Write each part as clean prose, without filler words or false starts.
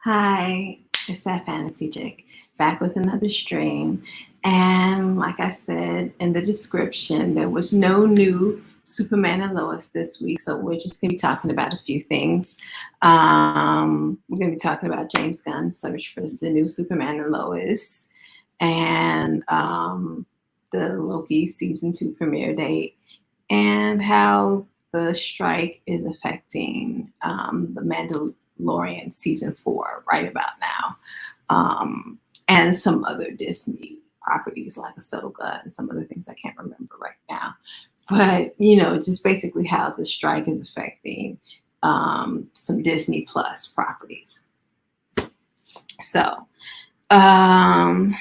Hi, it's that fantasy chick back with another stream. And like I said in the description, there was no new Superman and Lois this week. So we're just going to be talking about a few things. We're going to be talking about James Gunn's search for the new Superman and Lois and the Loki season 2 premiere date and how the strike is affecting the Mandalorian season 4 right about now, and some other Disney properties like Ahsoka and some other things I can't remember right now. But just basically how the strike is affecting some Disney Plus properties. So, to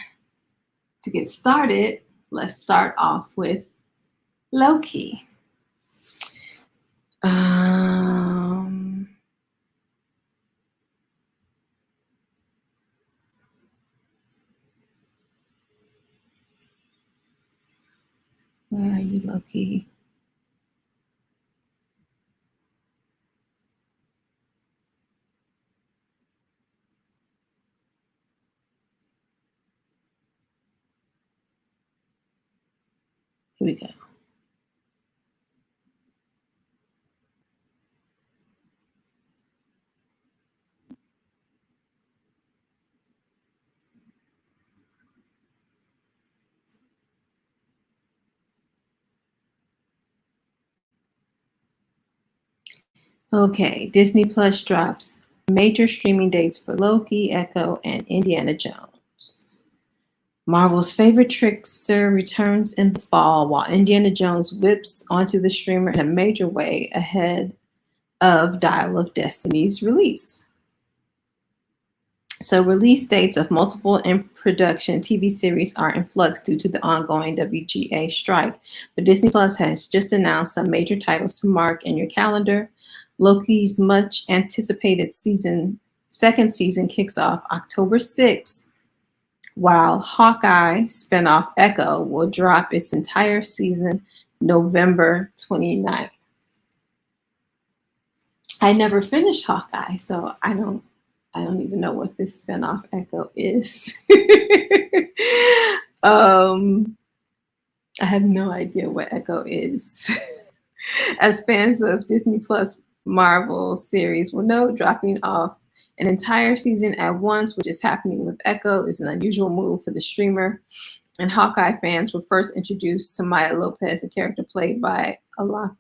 get started, let's start off with Loki. Where are you, Loki? Here we go. Okay, Disney Plus drops major streaming dates for Loki, Echo, and Indiana Jones. Marvel's favorite trickster returns in the fall, while Indiana Jones whips onto the streamer in a major way ahead of Dial of Destiny's release. So, release dates of multiple in-production TV series are in flux due to the ongoing WGA strike, but Disney Plus has just announced some major titles to mark in your calendar. Loki's much-anticipated second season kicks off October 6th, while Hawkeye spinoff Echo will drop its entire season November 29th. I never finished Hawkeye, so I don't even know what this spinoff Echo is. I have no idea what Echo is. As fans of Disney Plus Marvel series will know, dropping off an entire season at once, which is happening with Echo, is an unusual move for the streamer. And Hawkeye fans were first introduced to Maya Lopez, a character played by Alaqua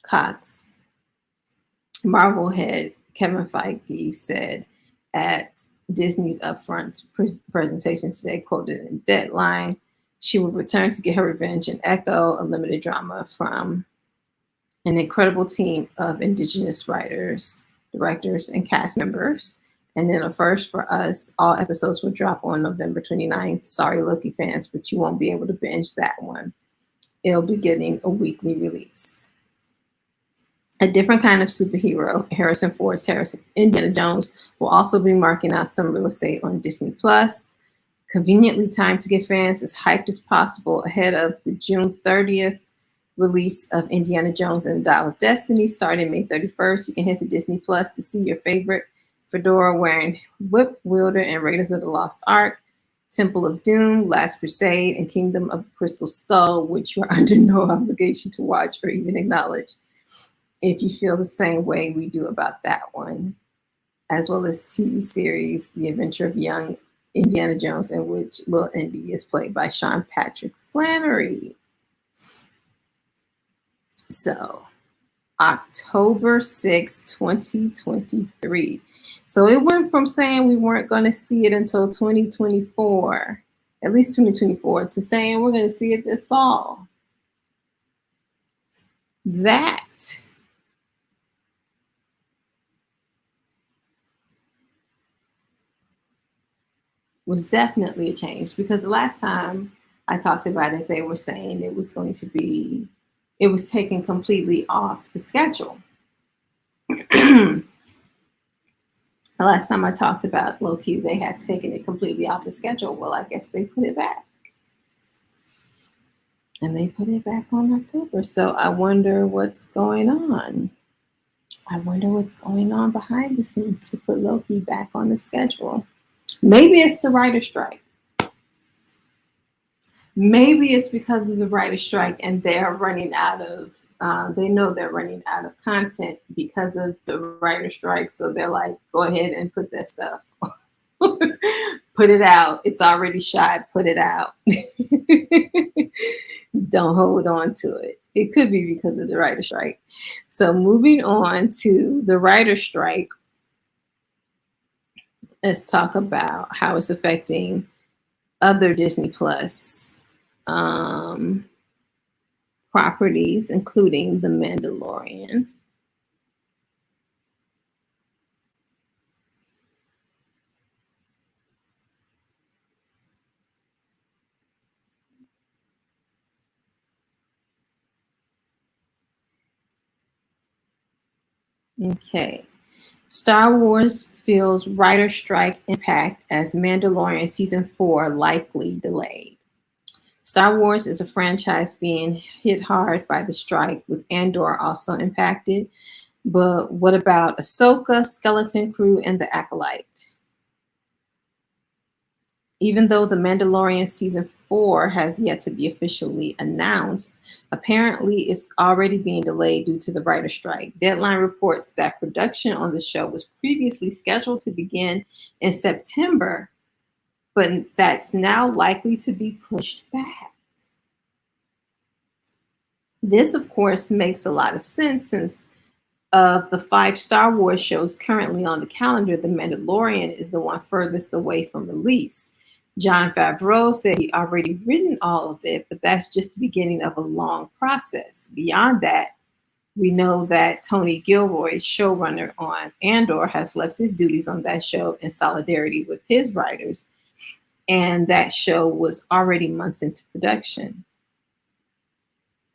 Cox. Marvel head Kevin Feige said at Disney's upfront presentation today, quoted in Deadline, she will return to get her revenge in Echo, a limited drama from an incredible team of Indigenous writers, directors, and cast members. And then a first for us, all episodes will drop on November 29th. Sorry, Loki fans, but you won't be able to binge that one. It'll be getting a weekly release. A different kind of superhero, Harrison Ford's Indiana Jones, will also be marking out some real estate on Disney Plus. Conveniently timed to get fans as hyped as possible ahead of the June 30th release of Indiana Jones and the Dial of Destiny. Starting May 31st, you can head to Disney Plus to see your favorite fedora-wearing whip wielder and Raiders of the Lost Ark, Temple of Doom, Last Crusade, and Kingdom of the Crystal Skull, which you are under no obligation to watch or even acknowledge if you feel the same way we do about that one, as well as TV series The Adventure of Young Indiana Jones, in which Lil Indy is played by Sean Patrick Flanery. So, October 6, 2023. So it went from saying we weren't going to see it until 2024, at least 2024, to saying we're going to see it this fall. That was definitely a change, because the last time I talked about it, they were saying it was taken completely off the schedule. The last time I talked about Loki, they had taken it completely off the schedule. Well, I guess they put it back. And they put it back on October. So I wonder what's going on. I wonder what's going on behind the scenes to put Loki back on the schedule. Maybe it's the writer strike. Maybe it's because of the writer strike and they're running out of, they know they're running out of content because of the writer strike. So they're like, go ahead and put that stuff, put it out. It's already shot, put it out. Don't hold on to it. It could be because of the writer strike. So moving on to the writer strike, let's talk about how it's affecting other Disney Plus properties, including The Mandalorian. Okay. Star Wars feels writer strike impact as Mandalorian season 4 likely delayed. Star Wars is a franchise being hit hard by the strike, with Andor also impacted. But what about Ahsoka, Skeleton Crew, and The Acolyte? Even though The Mandalorian season 4 has yet to be officially announced, apparently it's already being delayed due to the writer strike. Deadline reports that production on the show was previously scheduled to begin in September, but that's now likely to be pushed back. This, of course, makes a lot of sense since of the 5 Star Wars shows currently on the calendar, The Mandalorian is the one furthest away from release. Jon Favreau said he already written all of it, but that's just the beginning of a long process. Beyond that, we know that Tony Gilroy, showrunner on Andor, has left his duties on that show in solidarity with his writers, and that show was already months into production.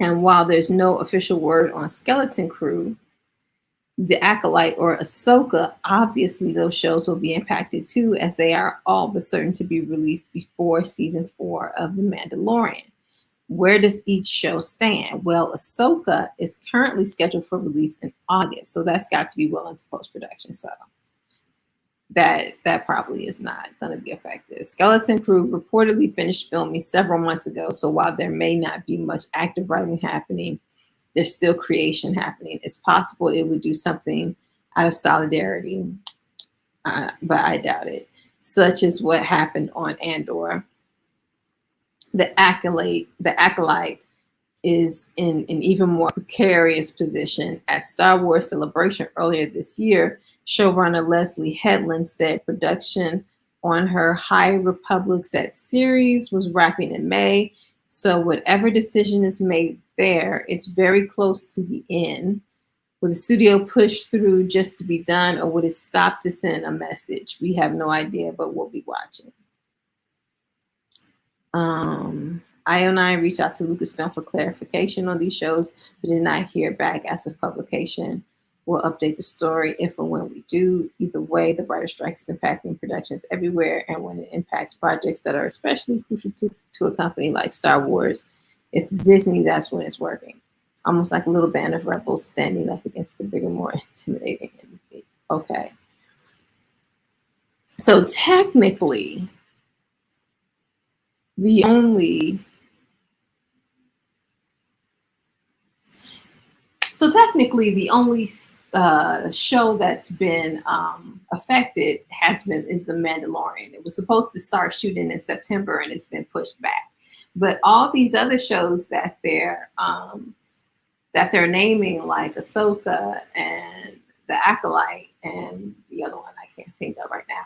And while there's no official word on Skeleton Crew, The Acolyte, or Ahsoka, obviously those shows will be impacted too, as they are all but certain to be released before season 4 of The Mandalorian. Where does each show stand? Well, Ahsoka is currently scheduled for release in August, so that's got to be well into post-production. So that probably is not going to be affected. Skeleton Crew reportedly finished filming several months ago, so while there may not be much active writing happening, there's still creation happening. It's possible it would do something out of solidarity, but I doubt it, such as what happened on Andor. The Acolyte is in an even more precarious position. At Star Wars Celebration earlier this year, showrunner Leslie Headland said production on her High Republic set series was wrapping in May. So whatever decision is made there, it's very close to the end. Will the studio push through just to be done, or would it stop to send a message? We have no idea, but we'll be watching. IO9 reached out to Lucasfilm for clarification on these shows, but did not hear back as of publication. We'll update the story if and when we do. Either way, the writer strike is impacting productions everywhere, and when it impacts projects that are especially crucial to a company like Star Wars, it's Disney, that's when it's working. Almost like a little band of rebels standing up against the bigger, more intimidating enemy. Okay. So technically, the only show that's been affected is The Mandalorian. It was supposed to start shooting in September and it's been pushed back. But all these other shows that they're naming, like Ahsoka and The Acolyte and the other one I can't think of right now,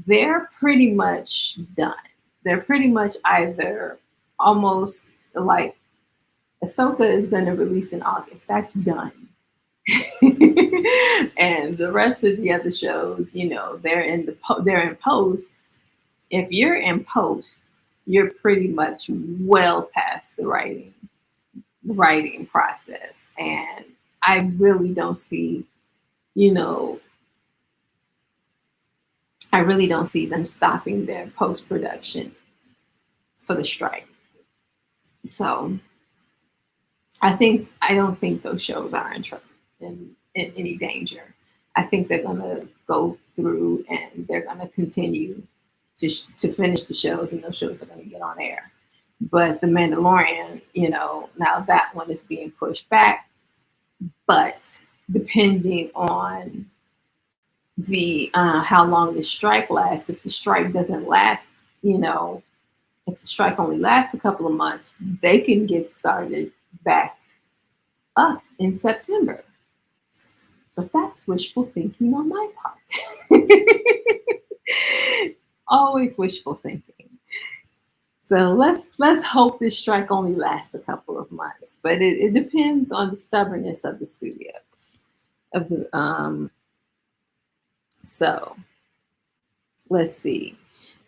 they're pretty much done. They're pretty much either almost like Ahsoka is going to release in August. That's done. And the rest of the other shows, they're in post. If you're in post, you're pretty much well past the writing process, and I really don't see, them stopping their post production for the strike. So I don't think those shows are in trouble, in any danger. I think they're going to go through and they're going to continue to finish the shows, and those shows are going to get on air. But the Mandalorian, now that one is being pushed back. But depending on the how long the strike lasts, if the strike doesn't last, if the strike only lasts a couple of months, they can get started back up in September. But that's wishful thinking on my part. Always wishful thinking. So let's hope this strike only lasts a couple of months. But it depends on the stubbornness of the studios. So let's see.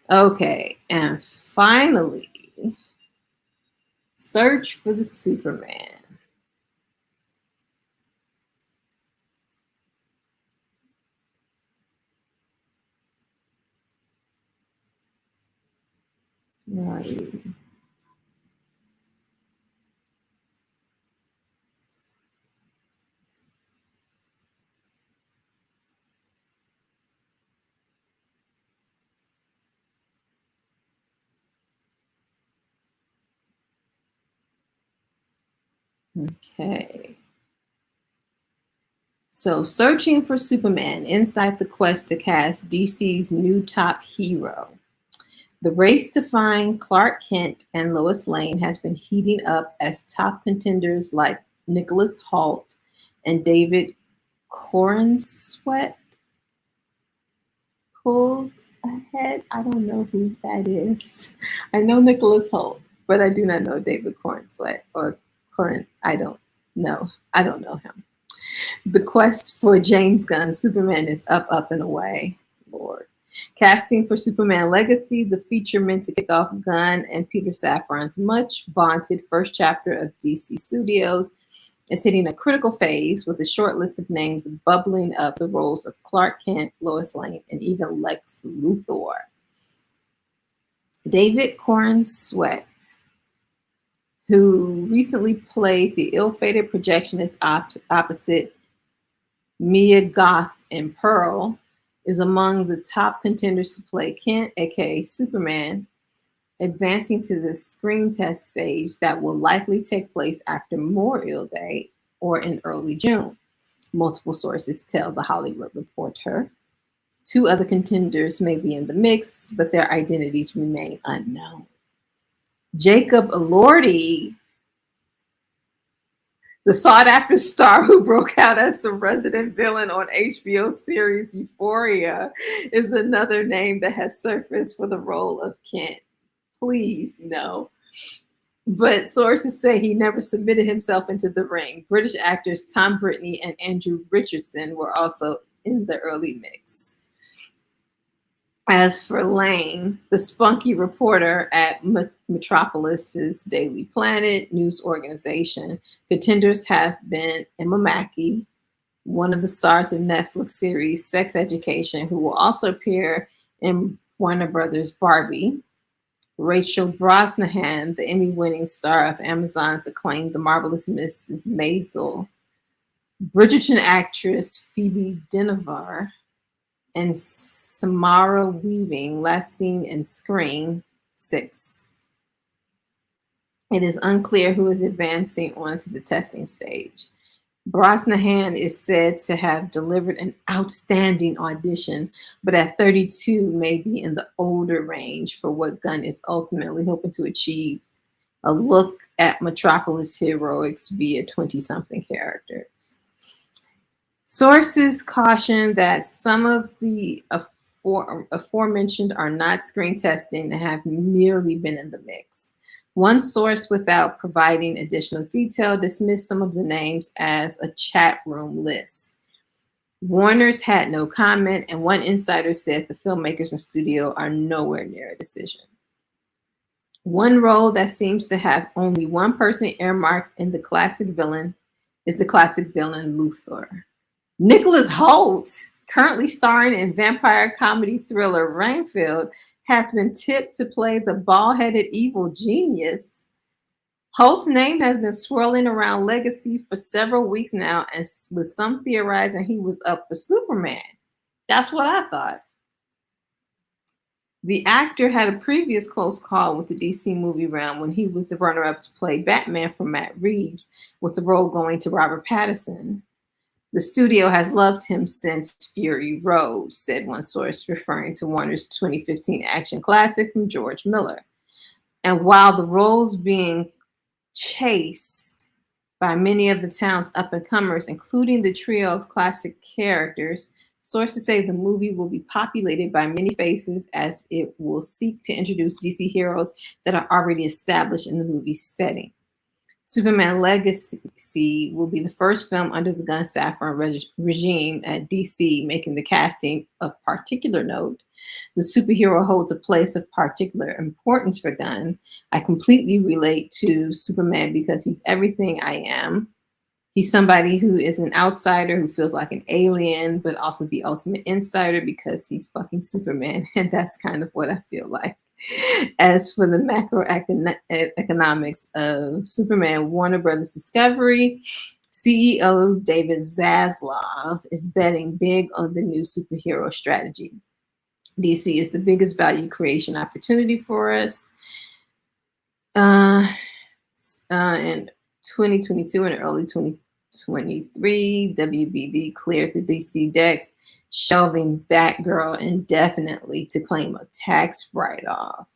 Okay, and finally, search for the Superman. Right. Okay. So, searching for Superman inside the quest to cast DC's new top hero. The race to find Clark Kent and Lois Lane has been heating up as top contenders like Nicholas Hoult and David Corenswet pulled ahead. I don't know who that is. I know Nicholas Hoult, but I do not know David Corenswet or Corin. I don't know. I don't know him. The quest for James Gunn Superman is up and away. Lord. Casting for Superman Legacy, the feature meant to kick off Gunn and Peter Safran's much vaunted first chapter of DC Studios, is hitting a critical phase with a short list of names bubbling up the roles of Clark Kent, Lois Lane, and even Lex Luthor. David Corenswet, who recently played the ill-fated projectionist opposite Mia Goth in Pearl, is among the top contenders to play Kent, aka Superman, advancing to the screen test stage that will likely take place after Memorial Day or in early June. Multiple sources tell The Hollywood Reporter. 2 other contenders may be in the mix, but their identities remain unknown. Jacob Elordi, the sought-after star who broke out as the resident villain on HBO series Euphoria, is another name that has surfaced for the role of Kent. Please, no. But sources say he never submitted himself into the ring. British actors Tom Brittney and Andrew Richardson were also in the early mix. As for Lane, the spunky reporter at Metropolis's Daily Planet news organization, contenders have been Emma Mackey, one of the stars of Netflix series Sex Education, who will also appear in Warner Brothers' Barbie; Rachel Brosnahan, the Emmy-winning star of Amazon's acclaimed The Marvelous Mrs. Maisel; Bridgerton actress Phoebe Dynevor; and Samara Weaving, last seen in Scream 6. It is unclear who is advancing onto the testing stage. Brosnahan is said to have delivered an outstanding audition, but at 32 may be in the older range for what Gunn is ultimately hoping to achieve: a look at Metropolis heroics via 20-something characters. Sources caution that some of the aforementioned are not screen testing and have merely been in the mix. One source, without providing additional detail, dismissed some of the names as a chat room list. Warner's had no comment, and one insider said the filmmakers and studio are nowhere near a decision. One role that seems to have only one person earmarked in the classic villain is the classic villain Luthor. Nicholas Hoult, currently starring in vampire comedy thriller Rainfield, has been tipped to play the bald-headed evil genius. Holt's name has been swirling around Legacy for several weeks now, and with some theorizing he was up for Superman. That's what I thought. The actor had a previous close call with the DC movie realm when he was the runner-up to play Batman for Matt Reeves, with the role going to Robert Pattinson. The studio has loved him since Fury Road, said one source, referring to Warner's 2015 action classic from George Miller. And while the role's being chased by many of the town's up-and-comers, including the trio of classic characters, sources say the movie will be populated by many faces as it will seek to introduce DC heroes that are already established in the movie's setting. Superman Legacy will be the first film under the Gunn Saffron regime at DC, making the casting of particular note. The superhero holds a place of particular importance for Gunn. I completely relate to Superman because he's everything I am. He's somebody who is an outsider who feels like an alien, but also the ultimate insider because he's fucking Superman. And that's kind of what I feel like. As for the macroeconomics of Superman, Warner Brothers Discovery CEO David Zaslav is betting big on the new superhero strategy. DC is the biggest value creation opportunity for us. In 2022 and early 2023, WBD cleared the DC decks, shelving Batgirl indefinitely to claim a tax write-off,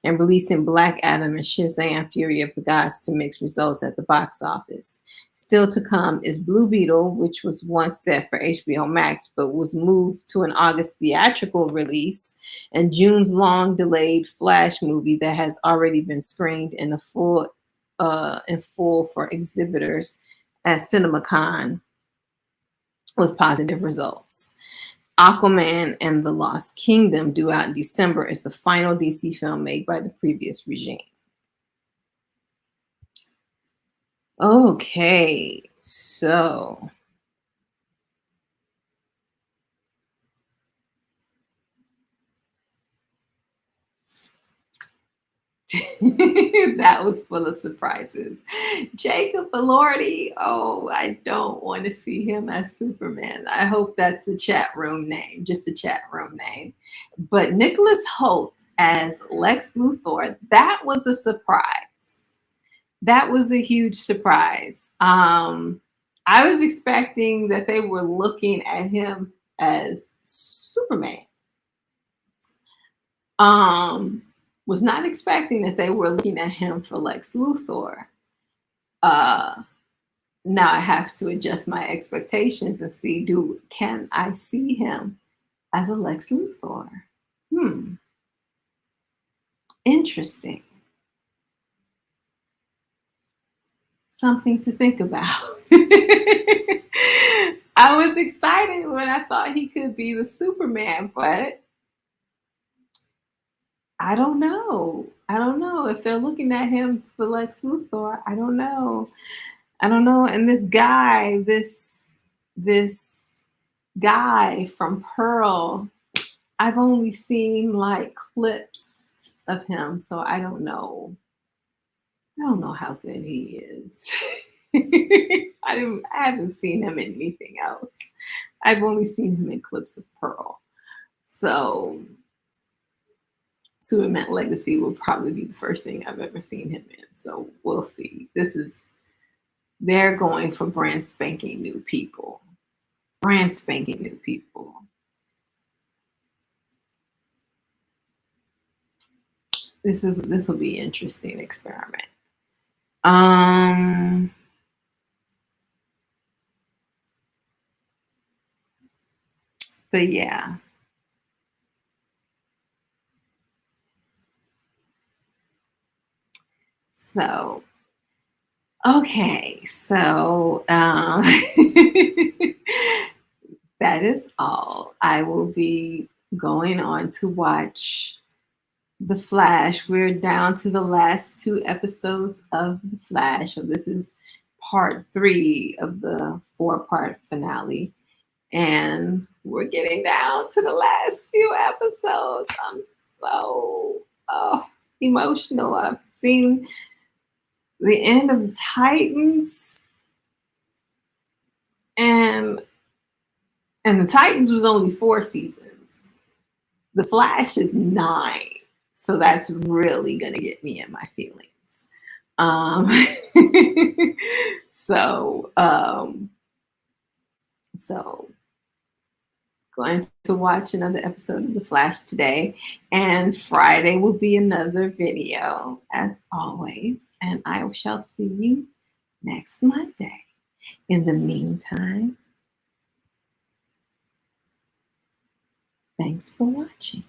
and releasing Black Adam and Shazam Fury of the Gods to mix results at the box office. Still to come is Blue Beetle, which was once set for HBO Max but was moved to an August theatrical release, and June's long-delayed Flash movie that has already been screened in full for exhibitors at CinemaCon with positive results. Aquaman and the Lost Kingdom, due out in December, is the final DC film made by the previous regime. Okay, so that was full of surprises. Jacob Elordi, oh, I don't want to see him as Superman. I hope that's a chat room name, just a chat room name. But Nicholas Hoult as Lex Luthor, that was a surprise. That was a huge surprise. I was expecting that they were looking at him as Superman. Was not expecting that they were looking at him for Lex Luthor. Now I have to adjust my expectations and see, can I see him as a Lex Luthor? Interesting. Something to think about. I was excited when I thought he could be the Superman, but I don't know. I don't know if they're looking at him for Lex Luthor. I don't know. And this guy from Pearl, I've only seen like clips of him, so I don't know. I don't know how good he is. I haven't seen him in anything else. I've only seen him in clips of Pearl. So Superman Legacy will probably be the first thing I've ever seen him in. So we'll see. They're going for brand spanking new people. Brand spanking new people. This will be an interesting experiment. But yeah. So, okay. So, that is all. I will be going on to watch The Flash. We're down to the last 2 episodes of The Flash. So this is part 3 of the 4-part finale. And we're getting down to the last few episodes. I'm so emotional. I've seen the end of Titans, and the Titans was only 4 seasons. The Flash is 9, so that's really gonna get me in my feelings. Um, so so going to watch another episode of The Flash today, and Friday will be another video as always, and I shall see you next Monday. In the meantime, thanks for watching.